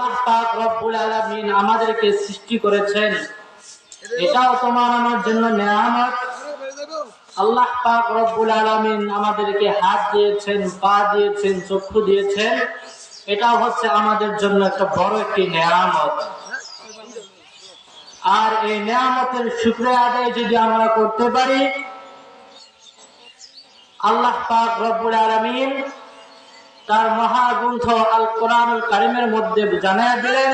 আল্লাহ পাক রব্বুল আলামিন আমাদেরকে সৃষ্টি করেছেন, এটাও তোমার আমার জন্য নিয়ামত। আল্লাহ পাক রব্বুল আলামিন আমাদেরকে হাত দিয়েছেন, পা দিয়েছেন, চক্ষু দিয়েছেন, এটাও হচ্ছে আমাদের জন্য একটা বড় একটি নিয়ামত। আর এই নিয়ামতের শুকরিয়া আদায় যদি আমরা করতে পারি, আল্লাহ পাক রব্বুল আলামিন তার মহাগ্রন্থ আল কোরআনুল কারীমের মধ্যে জানায়া দিলেন,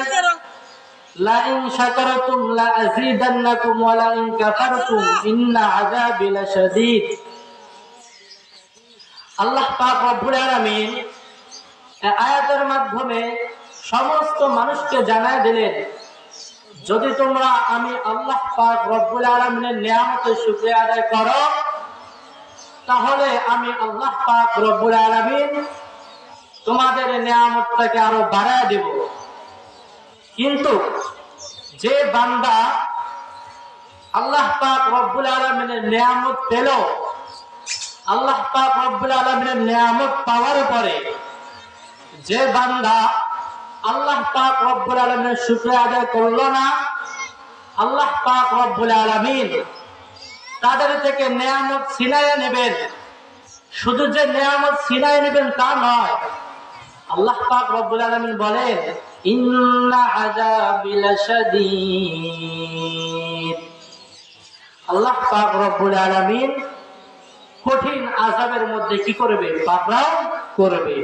লা ইন শাকারতুম লা আযীদান্নাকুম ওয়া লা ইন কাফারতুম ইন্না আযাবি লাশাদীদ। আল্লাহ পাক রব্বুল আলামিন এই আয়াতের মাধ্যমে সমস্ত মানুষকে জানায়া দিলেন, যদি তোমরা আমি আল্লাহ পাক রব্বুল আলামিনের নিয়ামতের শুকরিয়া আদায় করো, তাহলে আমি আল্লাহ পাক রব্বুল আলামিন তোমাদের নিয়ামতটাকে আরো বাড়ায় দেব। কিন্তু যে বান্দা আল্লাহ পাক রব্বুল আলামিনের নিয়ামত পেল, আল্লাহ পাক রব্বুল আলামিনের নিয়ামত পাওয়ার পরে যে বান্দা আল্লাহ পাক রব্বুল আলামিনের শুকরিয়া আদায় করলো না, আল্লাহ পাক রব্বুল আলামিন তাদের থেকে নিয়ামত ছিনাইয়া নেবেন। শুধু যে নিয়ামত ছিনাইয়া নেবেন তা নয়, আল্লাহ পাক রব্বুল আলামিন বলেন, ইন্না আযাবি লাশাদীদ। আল্লাহ পাক রব্বুল আলামিন কঠিন আযাবের মধ্যে কি করবে? পাকড়াও করবে।